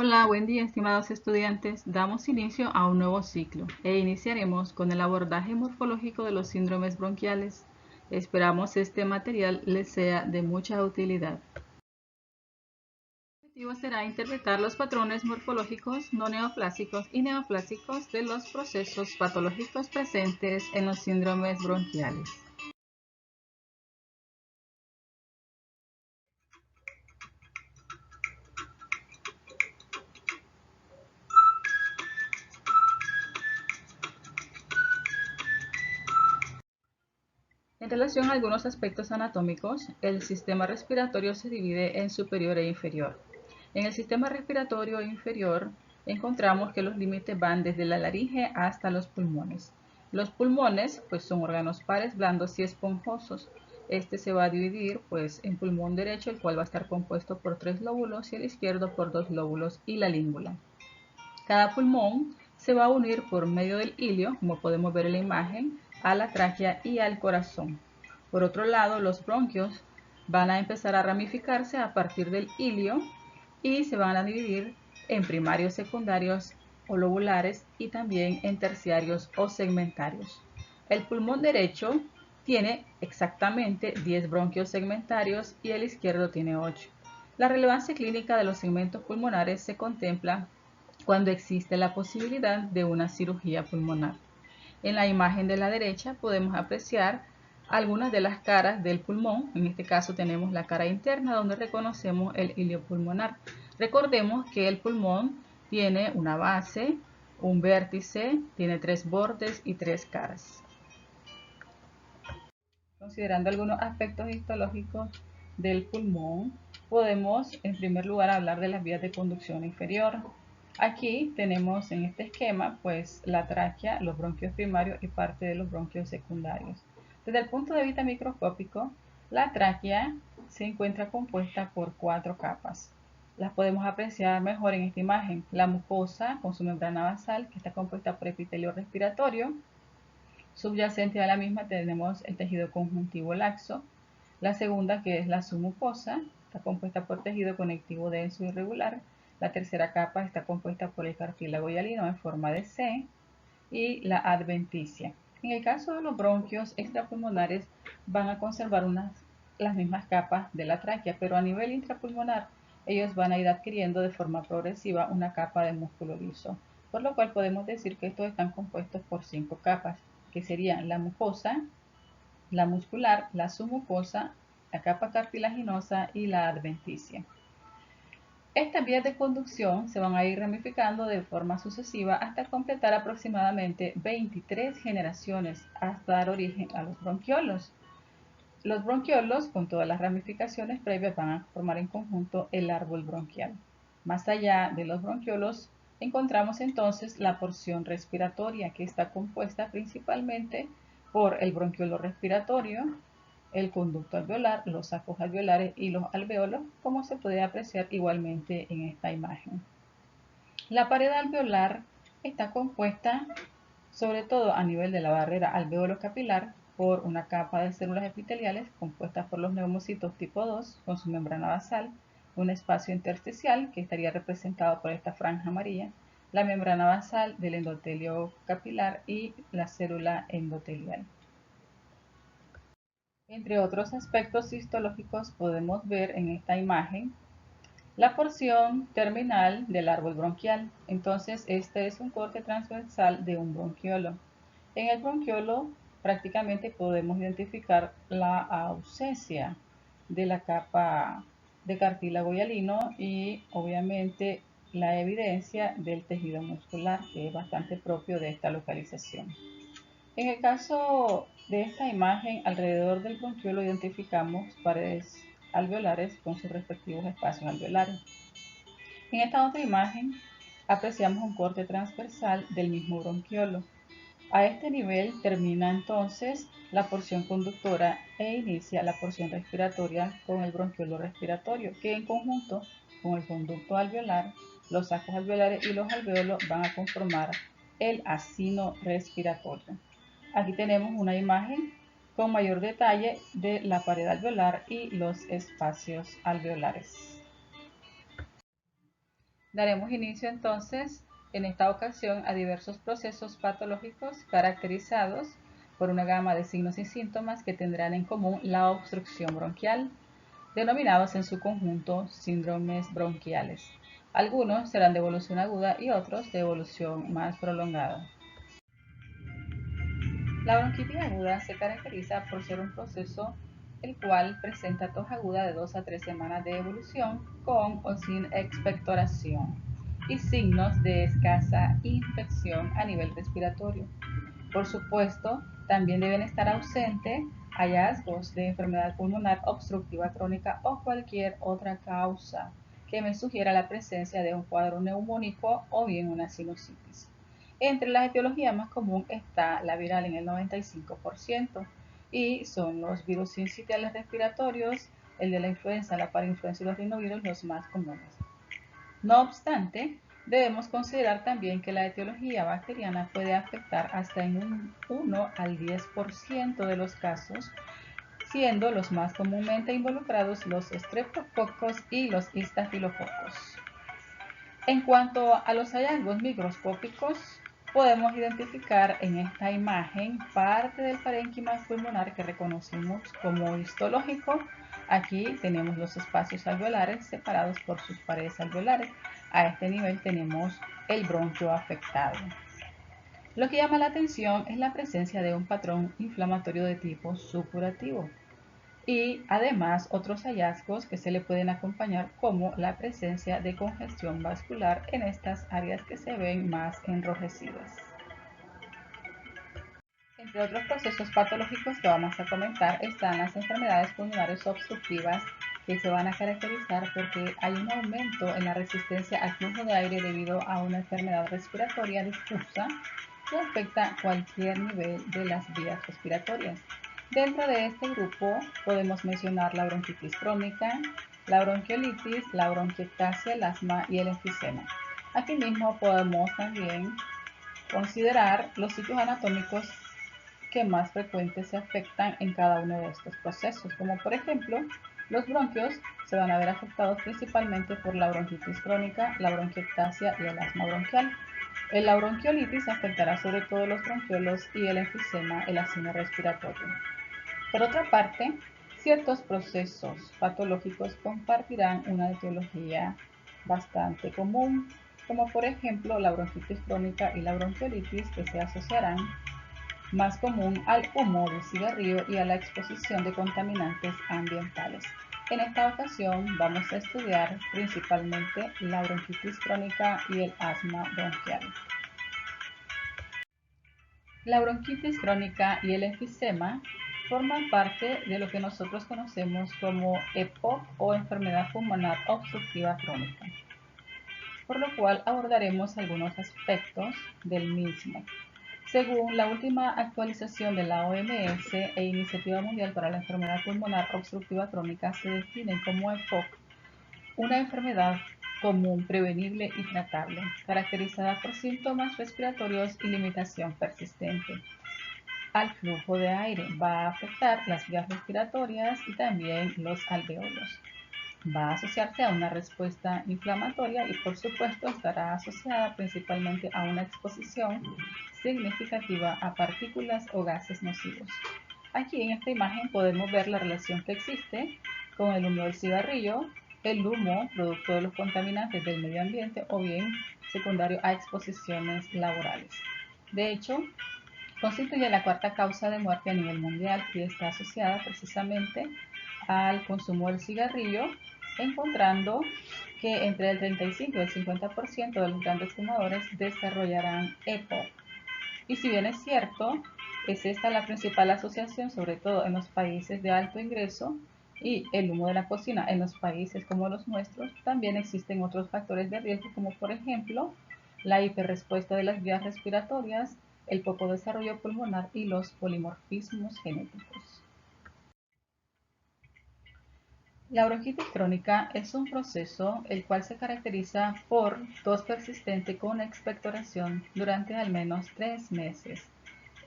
Hola, buen día estimados estudiantes. Damos inicio a un nuevo ciclo e iniciaremos con el abordaje morfológico de los síndromes bronquiales. Esperamos este material les sea de mucha utilidad. El objetivo será interpretar los patrones morfológicos no neoplásicos y neoplásicos de los procesos patológicos presentes en los síndromes bronquiales. En relación a algunos aspectos anatómicos, el sistema respiratorio se divide en superior e inferior. En el sistema respiratorio inferior encontramos que los límites van desde la laringe hasta los pulmones. Los pulmones pues son órganos pares blandos y esponjosos. Este se va a dividir pues en pulmón derecho, el cual va a estar compuesto por 3 lóbulos y el izquierdo por 2 lóbulos y la língula. Cada pulmón se va a unir por medio del ilio, como podemos ver en la imagen, a la tráquea y al corazón. Por otro lado, los bronquios van a empezar a ramificarse a partir del ilio y se van a dividir en primarios, secundarios o lobulares y también en terciarios o segmentarios. El pulmón derecho tiene exactamente 10 bronquios segmentarios y el izquierdo tiene 8. La relevancia clínica de los segmentos pulmonares se contempla cuando existe la posibilidad de una cirugía pulmonar. En la imagen de la derecha podemos apreciar algunas de las caras del pulmón. En este caso tenemos la cara interna donde reconocemos el ilio pulmonar. Recordemos que el pulmón tiene una base, un vértice, tiene 3 bordes y 3 caras. Considerando algunos aspectos histológicos del pulmón, podemos en primer lugar hablar de las vías de conducción inferior. Aquí tenemos en este esquema pues la tráquea, los bronquios primarios y parte de los bronquios secundarios. Desde el punto de vista microscópico, la tráquea se encuentra compuesta por 4 capas. Las podemos apreciar mejor en esta imagen. La mucosa con su membrana basal, que está compuesta por epitelio respiratorio. Subyacente a la misma tenemos el tejido conjuntivo laxo. La segunda, que es la submucosa, está compuesta por tejido conectivo denso y irregular. La tercera capa está compuesta por el cartílago hialino en forma de C y la adventicia. En el caso de los bronquios extrapulmonares van a conservar las mismas capas de la tráquea, pero a nivel intrapulmonar ellos van a ir adquiriendo de forma progresiva una capa de músculo liso, por lo cual podemos decir que estos están compuestos por 5 capas, que serían la mucosa, la muscular, la submucosa, la capa cartilaginosa y la adventicia. Estas vías de conducción se van a ir ramificando de forma sucesiva hasta completar aproximadamente 23 generaciones hasta dar origen a los bronquiolos. Los bronquiolos, con todas las ramificaciones previas, van a formar en conjunto el árbol bronquial. Más allá de los bronquiolos, encontramos entonces la porción respiratoria, que está compuesta principalmente por el bronquiolo respiratorio, el conducto alveolar, los sacos alveolares y los alvéolos, como se puede apreciar igualmente en esta imagen. La pared alveolar está compuesta, sobre todo a nivel de la barrera alveolo-capilar, por una capa de células epiteliales compuestas por los neumocitos tipo 2 con su membrana basal, un espacio intersticial que estaría representado por esta franja amarilla, la membrana basal del endotelio capilar y la célula endotelial. Entre otros aspectos histológicos podemos ver en esta imagen la porción terminal del árbol bronquial. Entonces, este es un corte transversal de un bronquiolo. En el bronquiolo prácticamente podemos identificar la ausencia de la capa de cartílago hialino y obviamente la evidencia del tejido muscular, que es bastante propio de esta localización. En el caso de esta imagen, alrededor del bronquiolo identificamos paredes alveolares con sus respectivos espacios alveolares. En esta otra imagen apreciamos un corte transversal del mismo bronquiolo. A este nivel termina entonces la porción conductora e inicia la porción respiratoria con el bronquiolo respiratorio, que en conjunto con el conducto alveolar, los sacos alveolares y los alvéolos van a conformar el acino respiratorio. Aquí tenemos una imagen con mayor detalle de la pared alveolar y los espacios alveolares. Daremos inicio entonces en esta ocasión a diversos procesos patológicos caracterizados por una gama de signos y síntomas que tendrán en común la obstrucción bronquial, denominados en su conjunto síndromes bronquiales. Algunos serán de evolución aguda y otros de evolución más prolongada. La bronquitis aguda se caracteriza por ser un proceso el cual presenta tos aguda de 2 a 3 semanas de evolución con o sin expectoración y signos de escasa infección a nivel respiratorio. Por supuesto, también deben estar ausentes hallazgos de enfermedad pulmonar obstructiva crónica o cualquier otra causa que me sugiera la presencia de un cuadro neumónico o bien una sinusitis. Entre las etiologías más comunes está la viral en el 95% y son los virus sincitiales respiratorios, el de la influenza, la parainfluenza y los rinovirus los más comunes. No obstante, debemos considerar también que la etiología bacteriana puede afectar hasta en un 1 al 10% de los casos, siendo los más comúnmente involucrados los estreptococos y los estafilococos. En cuanto a los hallazgos microscópicos, podemos identificar en esta imagen parte del parénquima pulmonar que reconocemos como histológico. Aquí tenemos los espacios alveolares separados por sus paredes alveolares. A este nivel tenemos el bronquio afectado. Lo que llama la atención es la presencia de un patrón inflamatorio de tipo supurativo y además otros hallazgos que se le pueden acompañar como la presencia de congestión vascular en estas áreas que se ven más enrojecidas. Entre otros procesos patológicos que vamos a comentar están las enfermedades pulmonares obstructivas que se van a caracterizar porque hay un aumento en la resistencia al flujo de aire debido a una enfermedad respiratoria difusa que afecta cualquier nivel de las vías respiratorias. Dentro de este grupo podemos mencionar la bronquitis crónica, la bronquiolitis, la bronquiectasia, el asma y el enfisema. Asimismo podemos también considerar los sitios anatómicos que más frecuentes se afectan en cada uno de estos procesos, como por ejemplo, los bronquios se van a ver afectados principalmente por la bronquitis crónica, la bronquiectasia y el asma bronquial. La bronquiolitis afectará sobre todo los bronquiolos y el enfisema, el asino respiratorio. Por otra parte, ciertos procesos patológicos compartirán una etiología bastante común, como por ejemplo la bronquitis crónica y la bronquiolitis que se asociarán más común al humo del cigarrillo y a la exposición de contaminantes ambientales. En esta ocasión vamos a estudiar principalmente la bronquitis crónica y el asma bronquial. La bronquitis crónica y el enfisema forman parte de lo que nosotros conocemos como EPOC o enfermedad pulmonar obstructiva crónica, por lo cual abordaremos algunos aspectos del mismo. Según la última actualización de la OMS e Iniciativa Mundial para la Enfermedad Pulmonar Obstructiva Crónica, se define como EPOC una enfermedad común, prevenible y tratable, caracterizada por síntomas respiratorios y limitación persistente al flujo de aire. Va a afectar las vías respiratorias y también los alveolos. Va a asociarse a una respuesta inflamatoria y por supuesto estará asociada principalmente a una exposición significativa a partículas o gases nocivos. Aquí en esta imagen podemos ver la relación que existe con el humo del cigarrillo, el humo producto de los contaminantes del medio ambiente o bien secundario a exposiciones laborales. De hecho, constituye la cuarta causa de muerte a nivel mundial y está asociada precisamente al consumo del cigarrillo, encontrando que entre el 35 y el 50% de los grandes fumadores desarrollarán EPOC. Y si bien es cierto, es esta la principal asociación, sobre todo en los países de alto ingreso, y el humo de la cocina en los países como los nuestros, también existen otros factores de riesgo como por ejemplo la hiperrespuesta de las vías respiratorias, el poco desarrollo pulmonar y los polimorfismos genéticos. La bronquitis crónica es un proceso el cual se caracteriza por tos persistente con expectoración durante al menos 3 meses.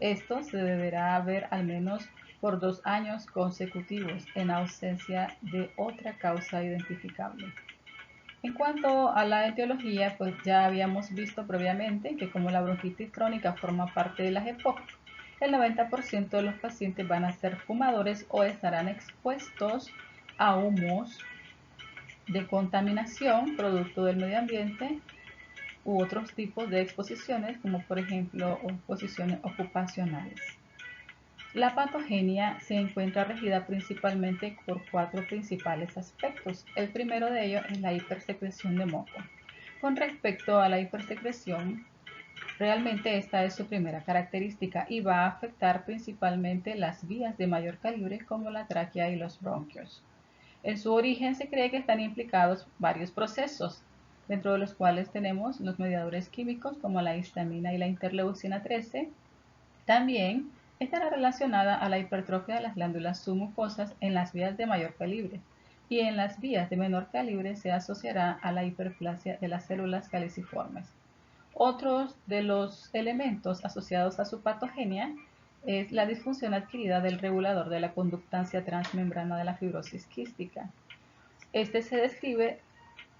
Esto se deberá ver al menos por 2 años consecutivos en ausencia de otra causa identificable. En cuanto a la etiología, pues ya habíamos visto previamente que como la bronquitis crónica forma parte de las EPOC, el 90% de los pacientes van a ser fumadores o estarán expuestos a humos de contaminación producto del medio ambiente u otros tipos de exposiciones, como por ejemplo exposiciones ocupacionales. La patogenia se encuentra regida principalmente por cuatro principales aspectos. El primero de ellos es la hipersecreción de moco. Con respecto a la hipersecreción, realmente esta es su primera característica y va a afectar principalmente las vías de mayor calibre como la tráquea y los bronquios. En su origen se cree que están implicados varios procesos, dentro de los cuales tenemos los mediadores químicos como la histamina y la interleucina 13. También estará relacionada a la hipertrofia de las glándulas submucosas en las vías de mayor calibre y en las vías de menor calibre se asociará a la hiperplasia de las células caliciformes. Otros de los elementos asociados a su patogenia es la disfunción adquirida del regulador de la conductancia transmembrana de la fibrosis quística. Este se describe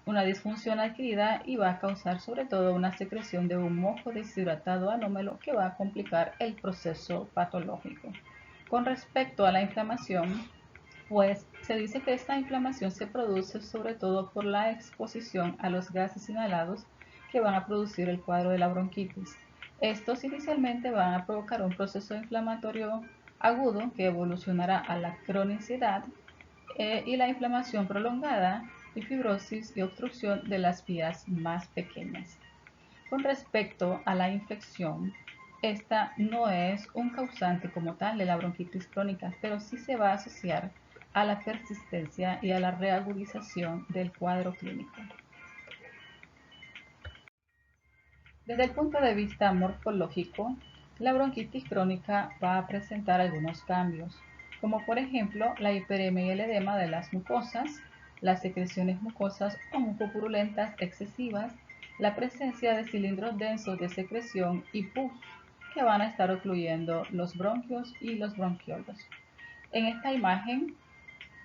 una disfunción adquirida y va a causar sobre todo una secreción de un moco deshidratado anómalo que va a complicar el proceso patológico. Con respecto a la inflamación, pues se dice que esta inflamación se produce sobre todo por la exposición a los gases inhalados que van a producir el cuadro de la bronquitis. Estos inicialmente van a provocar un proceso inflamatorio agudo que evolucionará a la cronicidad y la inflamación prolongada y fibrosis y obstrucción de las vías más pequeñas. Con respecto a la infección, esta no es un causante como tal de la bronquitis crónica, pero sí se va a asociar a la persistencia y a la reagudización del cuadro clínico. Desde el punto de vista morfológico, la bronquitis crónica va a presentar algunos cambios, como por ejemplo la hiperemia y el edema de las mucosas, las secreciones mucosas o mucopurulentas excesivas, la presencia de cilindros densos de secreción y pus que van a estar ocluyendo los bronquios y los bronquiolos. En esta imagen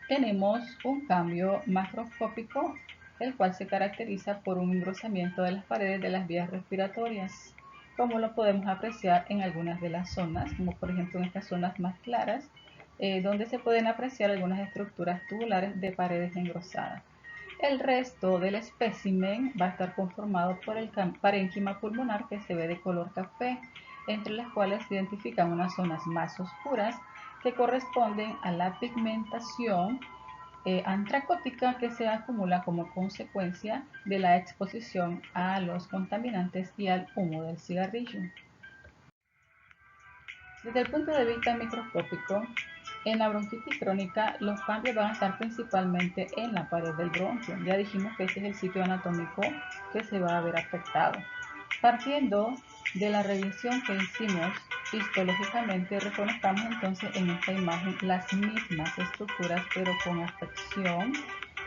tenemos un cambio macroscópico, el cual se caracteriza por un engrosamiento de las paredes de las vías respiratorias, como lo podemos apreciar en algunas de las zonas, como por ejemplo en estas zonas más claras, donde se pueden apreciar algunas estructuras tubulares de paredes engrosadas. El resto del espécimen va a estar conformado por el parénquima pulmonar que se ve de color café, entre las cuales se identifican unas zonas más oscuras que corresponden a la pigmentación antracótica que se acumula como consecuencia de la exposición a los contaminantes y al humo del cigarrillo. Desde el punto de vista microscópico, en la bronquitis crónica los cambios van a estar principalmente en la pared del bronquio. Ya dijimos que este es el sitio anatómico que se va a ver afectado. Partiendo de la revisión que hicimos histológicamente, reconozcamos entonces en esta imagen las mismas estructuras, pero con afección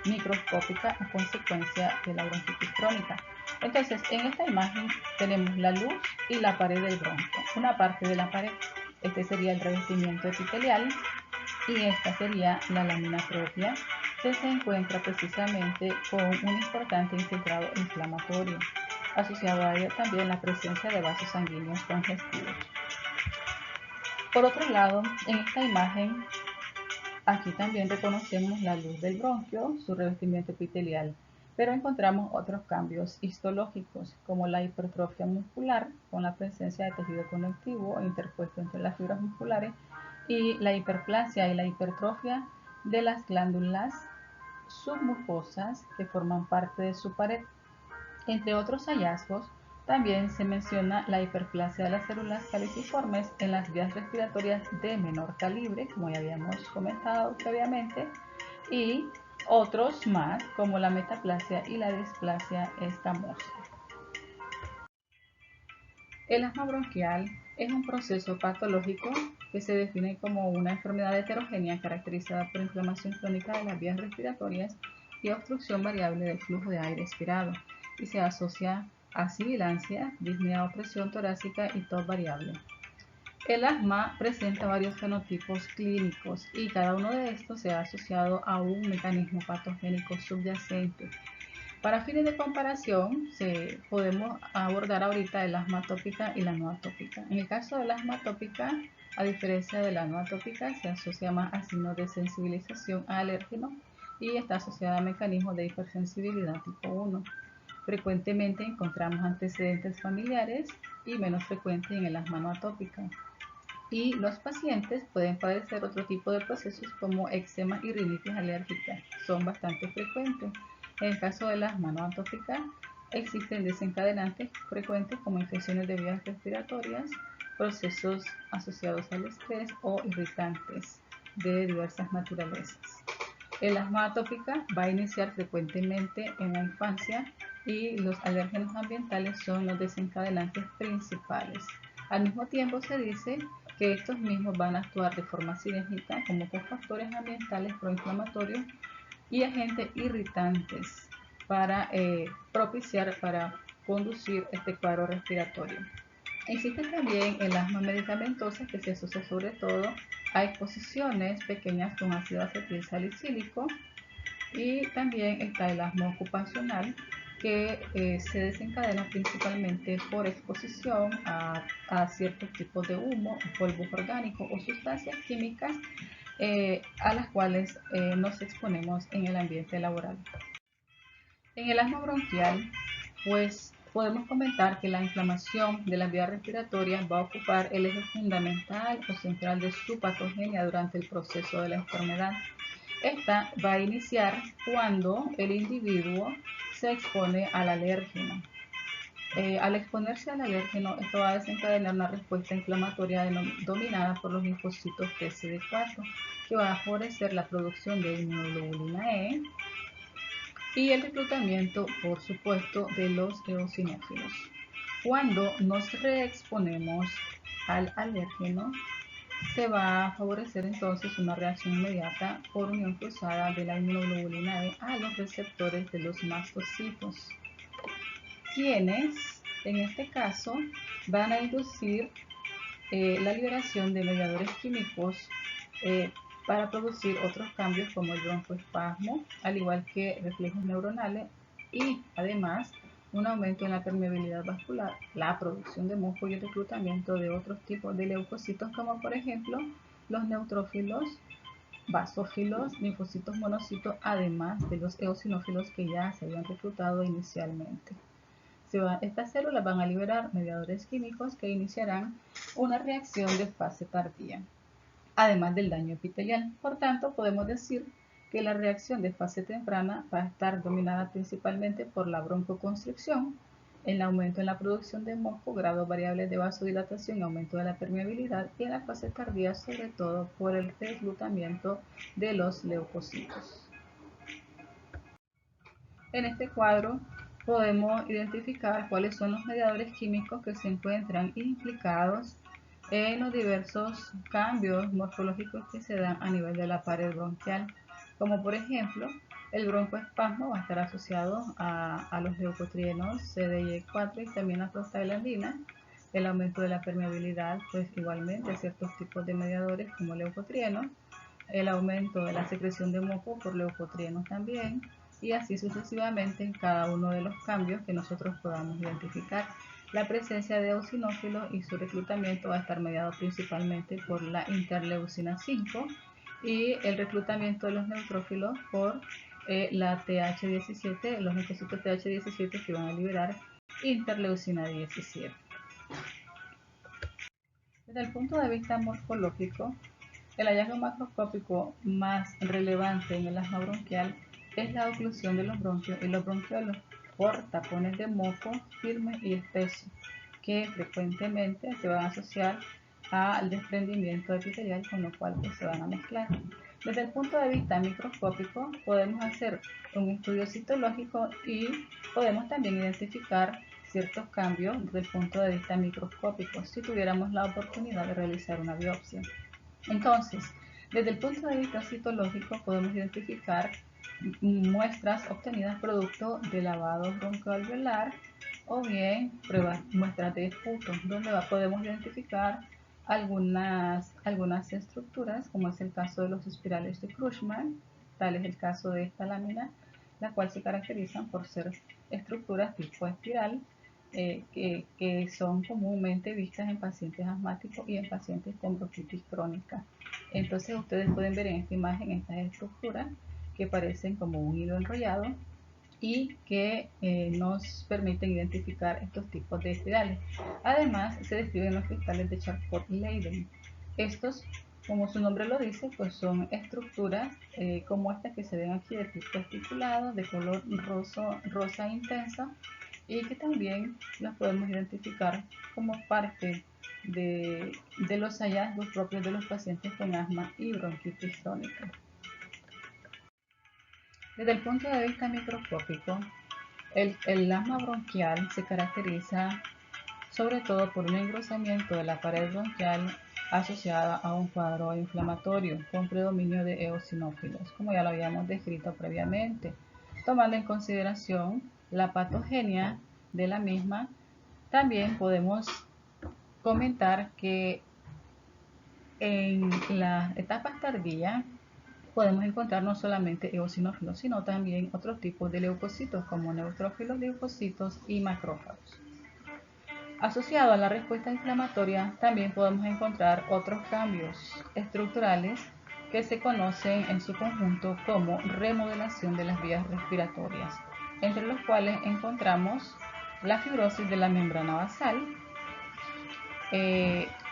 microscópica a consecuencia de la bronquitis crónica. Entonces, en esta imagen tenemos la luz y la pared del bronquio, una parte de la pared. Este sería el revestimiento epitelial y esta sería la lámina propia que se encuentra precisamente con un importante infiltrado inflamatorio. Asociado a ello también la presencia de vasos sanguíneos congestivos. Por otro lado, en esta imagen, aquí también reconocemos la luz del bronquio, su revestimiento epitelial, pero encontramos otros cambios histológicos, como la hipertrofia muscular, con la presencia de tejido conectivo interpuesto entre las fibras musculares, y la hiperplasia y la hipertrofia de las glándulas submucosas que forman parte de su pared. Entre otros hallazgos, también se menciona la hiperplasia de las células caliciformes en las vías respiratorias de menor calibre, como ya habíamos comentado previamente, y otros más, como la metaplasia y la displasia escamosa. El asma bronquial es un proceso patológico que se define como una enfermedad heterogénea caracterizada por inflamación crónica de las vías respiratorias y obstrucción variable del flujo de aire expirado, y se asocia a sibilancia, disnea o presión torácica y tos variable. El asma presenta varios fenotipos clínicos y cada uno de estos se ha asociado a un mecanismo patogénico subyacente. Para fines de comparación, podemos abordar ahorita el asma atópica y la no atópica. En el caso del asma atópica, a diferencia de la no atópica, se asocia más a signos de sensibilización a alérgenos y está asociada a mecanismos de hipersensibilidad tipo 1. Frecuentemente encontramos antecedentes familiares y menos frecuentes en el asma no atópica. Y los pacientes pueden padecer otro tipo de procesos como eczema y rinitis alérgica. Son bastante frecuentes. En el caso del asma no atópica, existen desencadenantes frecuentes como infecciones de vías respiratorias, procesos asociados al estrés o irritantes de diversas naturalezas. El asma atópica va a iniciar frecuentemente en la infancia y los alérgenos ambientales son los desencadenantes principales. Al mismo tiempo se dice que estos mismos van a actuar de forma sinérgica como cofactores ambientales proinflamatorios y agentes irritantes para para conducir este cuadro respiratorio. Existe también el asma medicamentosa que se asocia sobre todo a exposiciones pequeñas con ácido acetil salicílico, y también está el asma ocupacional que se desencadena principalmente por exposición a ciertos tipos de humo, polvos orgánicos o sustancias químicas a las cuales nos exponemos en el ambiente laboral. En el asma bronquial, pues podemos comentar que la inflamación de las vías respiratorias va a ocupar el eje fundamental o central de su patogenia durante el proceso de la enfermedad. Esta va a iniciar cuando el individuo se expone al alérgeno. Al exponerse al alérgeno, esto va a desencadenar una respuesta inflamatoria dominada por los linfocitos TCD4, que va a favorecer la producción de inmunoglobulina E y el reclutamiento, por supuesto, de los eosinófilos. Cuando nos reexponemos al alérgeno, se va a favorecer entonces una reacción inmediata por unión cruzada de la inmunoglobulina E a los receptores de los mastocitos, quienes en este caso van a inducir la liberación de mediadores químicos para producir otros cambios como el broncoespasmo, al igual que reflejos neuronales y además un aumento en la permeabilidad vascular, la producción de moco y el reclutamiento de otros tipos de leucocitos como por ejemplo los neutrófilos, basófilos, linfocitos monocitos, además de los eosinófilos que ya se habían reclutado inicialmente. Estas células van a liberar mediadores químicos que iniciarán una reacción de fase tardía, además del daño epitelial. Por tanto, podemos decir que la reacción de fase temprana va a estar dominada principalmente por la broncoconstricción, el aumento en la producción de moco, grados variables de vasodilatación, aumento de la permeabilidad, y en la fase tardía sobre todo por el reclutamiento de los leucocitos. En este cuadro podemos identificar cuáles son los mediadores químicos que se encuentran implicados en los diversos cambios morfológicos que se dan a nivel de la pared bronquial, como por ejemplo el broncoespasmo va a estar asociado a los leucotrienos CDY4 y también a prostaglandina. El aumento de la permeabilidad, pues igualmente a ciertos tipos de mediadores como leucotrienos, el aumento de la secreción de moco por leucotrienos también, y así sucesivamente en cada uno de los cambios que nosotros podamos identificar. La presencia de eosinófilos y su reclutamiento va a estar mediado principalmente por la interleucina 5 y el reclutamiento de los neutrófilos por la TH17, los linfocitos TH17 que van a liberar interleucina 17. Desde el punto de vista morfológico, el hallazgo macroscópico más relevante en el asma bronquial es la oclusión de los bronquios y los bronquiolos por tapones de moco firmes y espesos, que frecuentemente se van a asociar al desprendimiento epitelial, con lo cual pues, se van a mezclar. Desde el punto de vista microscópico, podemos hacer un estudio citológico y podemos también identificar ciertos cambios desde el punto de vista microscópico si tuviéramos la oportunidad de realizar una biopsia. Entonces, desde el punto de vista citológico podemos identificar muestras obtenidas producto de lavado broncoalveolar o bien muestras de esputo, donde podemos identificar algunas estructuras, como es el caso de los espirales de Krushman, tal es el caso de esta lámina, la cual se caracterizan por ser estructuras tipo espiral que son comúnmente vistas en pacientes asmáticos y en pacientes con bronquitis crónica. Entonces ustedes pueden ver en esta imagen estas estructuras que parecen como un hilo enrollado y que nos permiten identificar estos tipos de espirales. Además, se describen los cristales de Charcot-Leyden. Estos, como su nombre lo dice, pues son estructuras como estas que se ven aquí de tipo esticulado, de color rosa intensa, y que también las podemos identificar como parte de los hallazgos propios de los pacientes con asma y bronquitis crónica. Desde el punto de vista microscópico, el asma bronquial se caracteriza sobre todo por un engrosamiento de la pared bronquial asociada a un cuadro inflamatorio con predominio de eosinófilos, como ya lo habíamos descrito previamente. Tomando en consideración la patogenia de la misma, también podemos comentar que en las etapas tardías podemos encontrar no solamente eosinófilos, sino también otros tipos de leucocitos como neutrófilos, leucocitos y macrófagos. Asociado a la respuesta inflamatoria, también podemos encontrar otros cambios estructurales que se conocen en su conjunto como remodelación de las vías respiratorias, entre los cuales encontramos la fibrosis de la membrana basal,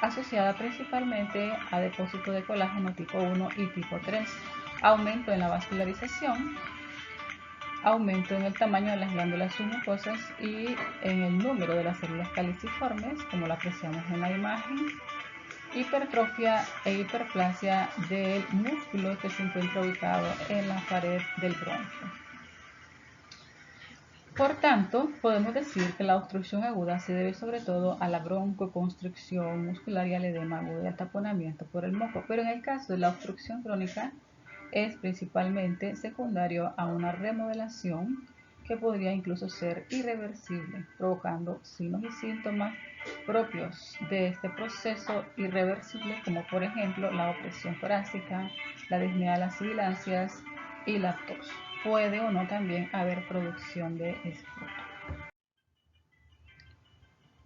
asociada principalmente a depósito de colágeno tipo 1 y tipo 3, aumento en la vascularización, aumento en el tamaño de las glándulas submucosas y en el número de las células caliciformes, como lo apreciamos en la imagen, hipertrofia e hiperplasia del músculo que se encuentra ubicado en la pared del bronquio. Por tanto, podemos decir que la obstrucción aguda se debe sobre todo a la broncoconstricción muscular y al edema agudo y al taponamiento por el moco, pero en el caso de la obstrucción crónica es principalmente secundario a una remodelación que podría incluso ser irreversible, provocando signos y síntomas propios de este proceso irreversible, como por ejemplo la opresión torácica, la disnea de las sibilancias y la tos. Puede o no también haber producción de esputo.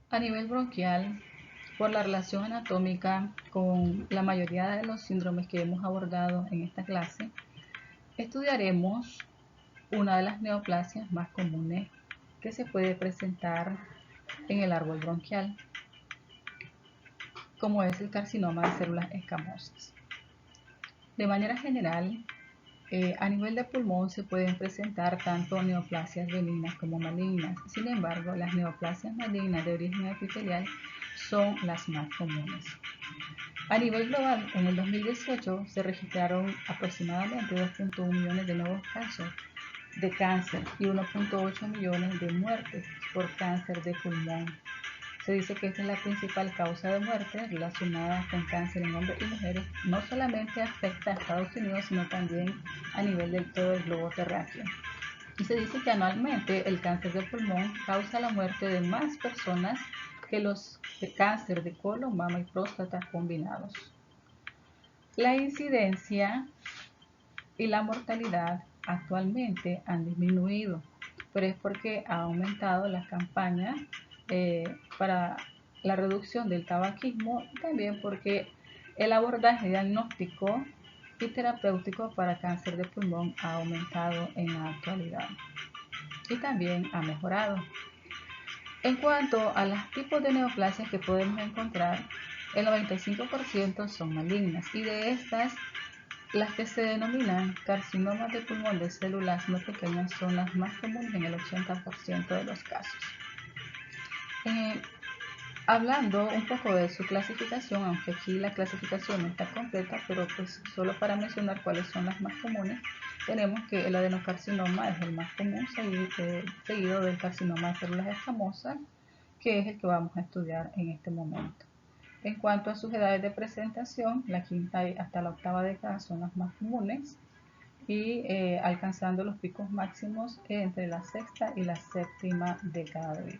A nivel bronquial, por la relación anatómica con la mayoría de los síndromes que hemos abordado en esta clase, estudiaremos una de las neoplasias más comunes que se puede presentar en el árbol bronquial, como es el carcinoma de células escamosas. De manera general, a nivel de pulmón se pueden presentar tanto neoplasias benignas como malignas. Sin embargo, las neoplasias malignas de origen epitelial son las más comunes. A nivel global, en el 2018 se registraron aproximadamente 2.1 millones de nuevos casos de cáncer y 1.8 millones de muertes por cáncer de pulmón. Se dice que esta es la principal causa de muerte relacionada con cáncer en hombres y mujeres. No solamente afecta a Estados Unidos, sino también a nivel de todo el globo terráqueo. Y se dice que anualmente el cáncer de pulmón causa la muerte de más personas que los de cáncer de colon, mama y próstata combinados. La incidencia y la mortalidad actualmente han disminuido, pero es porque ha aumentado las campañas para la reducción del tabaquismo y también porque el abordaje diagnóstico y terapéutico para cáncer de pulmón ha aumentado en la actualidad y también ha mejorado. En cuanto a los tipos de neoplasias que podemos encontrar, el 95% son malignas y de estas las que se denominan carcinomas de pulmón de células no pequeñas son las más comunes en el 80% de los casos. Hablando un poco de su clasificación, aunque aquí la clasificación no está completa, pero pues solo para mencionar cuáles son las más comunes, tenemos que el adenocarcinoma es el más común, seguido del carcinoma de células escamosas, que es el que vamos a estudiar en este momento. En cuanto a sus edades de presentación, la quinta hasta la octava década son las más comunes y alcanzando los picos máximos entre la sexta y la séptima década de vida.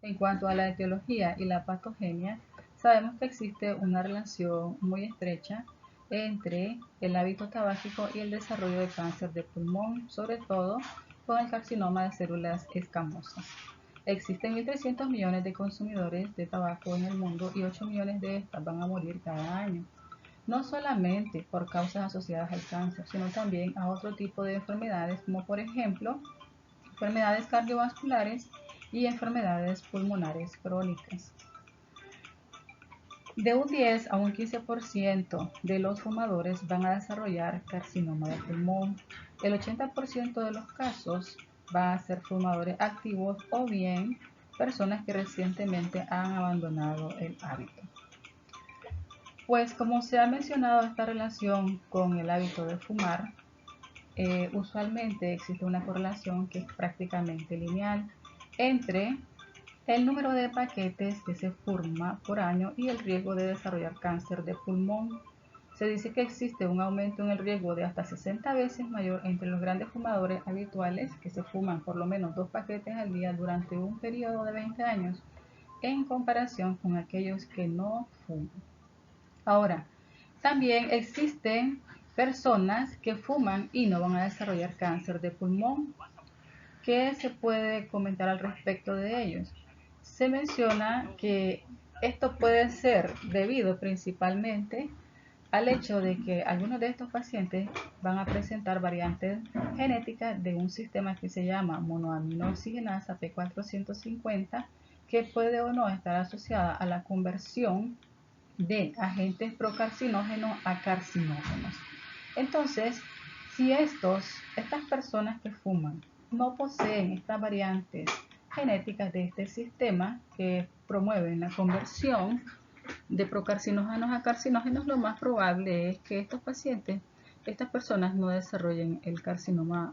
En cuanto a la etiología y la patogenia, sabemos que existe una relación muy estrecha entre el hábito tabáquico y el desarrollo de cáncer de pulmón, sobre todo con el carcinoma de células escamosas. Existen 1.300 millones de consumidores de tabaco en el mundo y 8 millones de estas van a morir cada año, no solamente por causas asociadas al cáncer, sino también a otro tipo de enfermedades, como por ejemplo enfermedades cardiovasculares y enfermedades pulmonares crónicas. De un 10 a un 15% de los fumadores van a desarrollar carcinoma de pulmón. El 80% de los casos van a ser fumadores activos o bien personas que recientemente han abandonado el hábito. Pues como se ha mencionado esta relación con el hábito de fumar, usualmente existe una correlación que es prácticamente lineal entre el número de paquetes que se fuma por año y el riesgo de desarrollar cáncer de pulmón. Se dice que existe un aumento en el riesgo de hasta 60 veces mayor entre los grandes fumadores habituales que se fuman por lo menos 2 paquetes al día durante un periodo de 20 años en comparación con aquellos que no fuman. Ahora, también existen personas que fuman y no van a desarrollar cáncer de pulmón. ¿Qué se puede comentar al respecto de ellos? Se menciona que esto puede ser debido principalmente al hecho de que algunos de estos pacientes van a presentar variantes genéticas de un sistema que se llama monoaminooxigenasa P450, que puede o no estar asociada a la conversión de agentes procarcinógenos a carcinógenos. Entonces, si estas personas que fuman no poseen estas variantes genéticas de este sistema que promueven la conversión de procarcinógenos a carcinógenos, lo más probable es que estos pacientes, estas personas no desarrollen el carcinoma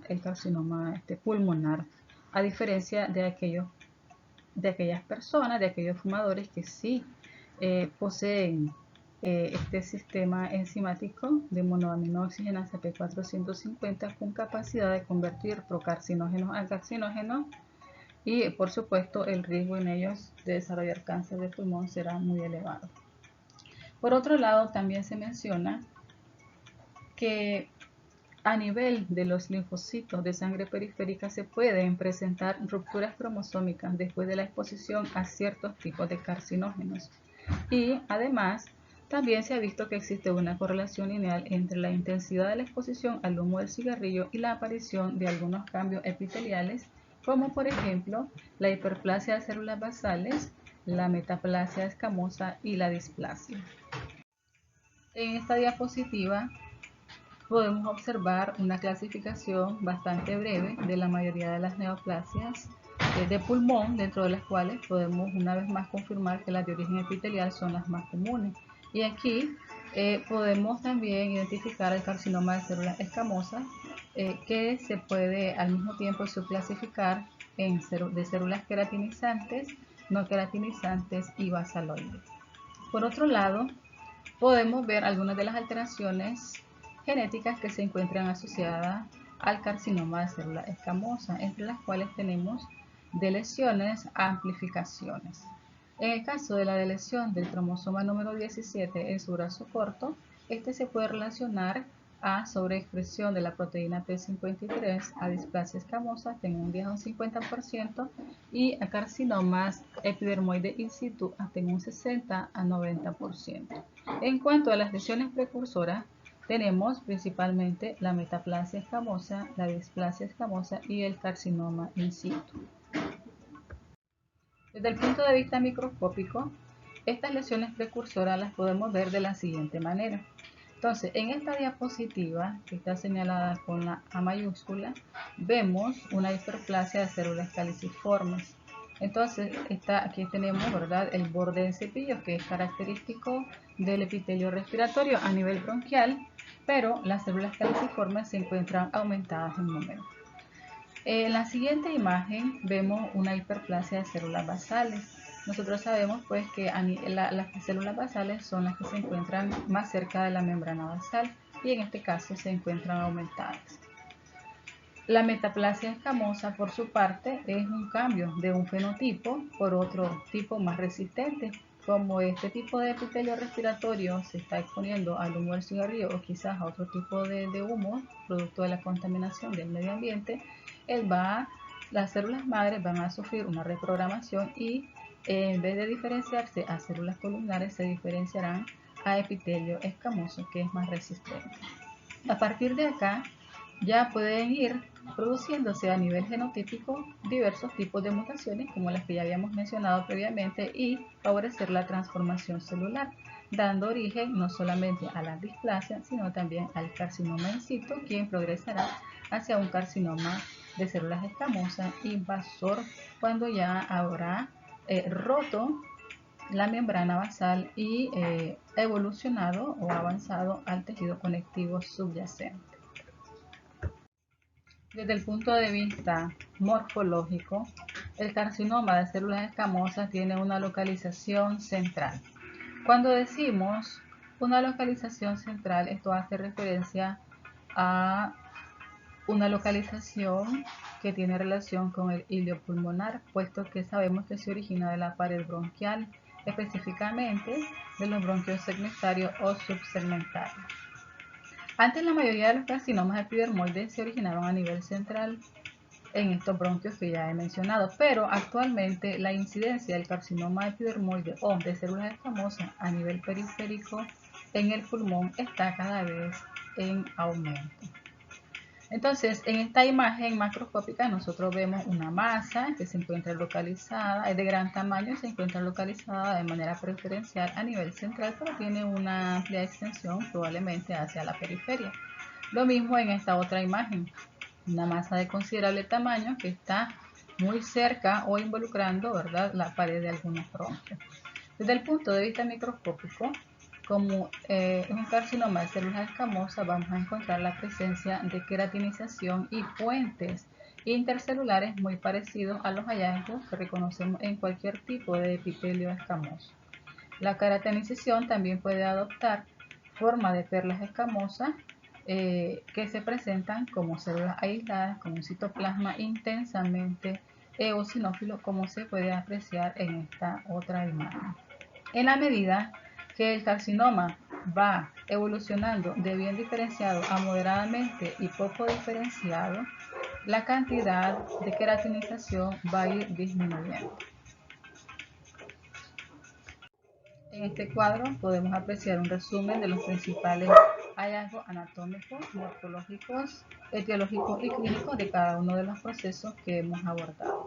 pulmonar, a diferencia de aquellas personas, de aquellos fumadores que sí poseen este sistema enzimático de monoaminooxigenasa P450 con capacidad de convertir procarcinógenos a carcinógenos, y por supuesto el riesgo en ellos de desarrollar cáncer de pulmón será muy elevado. Por otro lado, también se menciona que a nivel de los linfocitos de sangre periférica se pueden presentar rupturas cromosómicas después de la exposición a ciertos tipos de carcinógenos. Y además, también se ha visto que existe una correlación lineal entre la intensidad de la exposición al humo del cigarrillo y la aparición de algunos cambios epiteliales, como por ejemplo la hiperplasia de células basales, la metaplasia escamosa y la displasia. En esta diapositiva podemos observar una clasificación bastante breve de la mayoría de las neoplasias de pulmón, dentro de las cuales podemos una vez más confirmar que las de origen epitelial son las más comunes. Y aquí podemos también identificar el carcinoma de células escamosas, que se puede al mismo tiempo subclasificar de células queratinizantes, no queratinizantes y basaloides. Por otro lado, podemos ver algunas de las alteraciones genéticas que se encuentran asociadas al carcinoma de célula escamosa, entre las cuales tenemos deleciones a amplificaciones. En el caso de la deleción del cromosoma número 17 en su brazo corto, este se puede relacionar a sobreexpresión de la proteína P53, a displasia escamosa en un 10 a un 50% y a carcinomas epidermoides in situ hasta en un 60 a 90%. En cuanto a las lesiones precursoras, tenemos principalmente la metaplasia escamosa, la displasia escamosa y el carcinoma in situ. Desde el punto de vista microscópico, estas lesiones precursoras las podemos ver de la siguiente manera. Entonces, en esta diapositiva, que está señalada con la A mayúscula, vemos una hiperplasia de células caliciformes. Entonces, aquí tenemos, ¿verdad?, el borde en cepillos, que es característico del epitelio respiratorio a nivel bronquial, pero las células caliciformes se encuentran aumentadas en número. En la siguiente imagen vemos una hiperplasia de células basales. Nosotros sabemos pues que las células basales son las que se encuentran más cerca de la membrana basal y en este caso se encuentran aumentadas. La metaplasia escamosa, por su parte, es un cambio de un fenotipo por otro tipo más resistente. como este tipo de epitelio respiratorio se está exponiendo al humo del cigarrillo o quizás a otro tipo de humo producto de la contaminación del medio ambiente, las células madres van a sufrir una reprogramación y en vez de diferenciarse a células columnares, se diferenciarán a epitelio escamoso, que es más resistente. A partir de acá, ya pueden ir produciéndose a nivel genotípico diversos tipos de mutaciones como las que ya habíamos mencionado previamente y favorecer la transformación celular, dando origen no solamente a la displasia, sino también al carcinoma in situ, quien progresará hacia un carcinoma de células escamosas invasor cuando ya habrá roto la membrana basal y evolucionado o avanzado al tejido conectivo subyacente. Desde el punto de vista morfológico, el carcinoma de células escamosas tiene una localización central. Cuando decimos una localización central, esto hace referencia a una localización que tiene relación con el hilio pulmonar, puesto que sabemos que se origina de la pared bronquial, específicamente de los bronquios segmentarios o subsegmentarios. Antes la mayoría de los carcinomas epidermoides se originaban a nivel central en estos bronquios que ya he mencionado, pero actualmente la incidencia del carcinoma epidermoide o de células escamosas a nivel periférico en el pulmón está cada vez en aumento. Entonces, en esta imagen macroscópica nosotros vemos una masa que se encuentra localizada, es de gran tamaño, se encuentra localizada de manera preferencial a nivel central, pero tiene una amplia extensión probablemente hacia la periferia. Lo mismo en esta otra imagen, una masa de considerable tamaño que está muy cerca o involucrando, ¿verdad?, la pared de algunos bronquios. Desde el punto de vista microscópico, como es un carcinoma de células escamosas, vamos a encontrar la presencia de queratinización y puentes intercelulares muy parecidos a los hallazgos que reconocemos en cualquier tipo de epitelio escamoso. La queratinización también puede adoptar forma de perlas escamosas que se presentan como células aisladas con un citoplasma intensamente eosinófilo, como se puede apreciar en esta otra imagen. En la medida que el carcinoma va evolucionando de bien diferenciado a moderadamente y poco diferenciado, la cantidad de queratinización va a ir disminuyendo. En este cuadro podemos apreciar un resumen de los principales hallazgos anatómicos, morfológicos, etiológicos y clínicos de cada uno de los procesos que hemos abordado.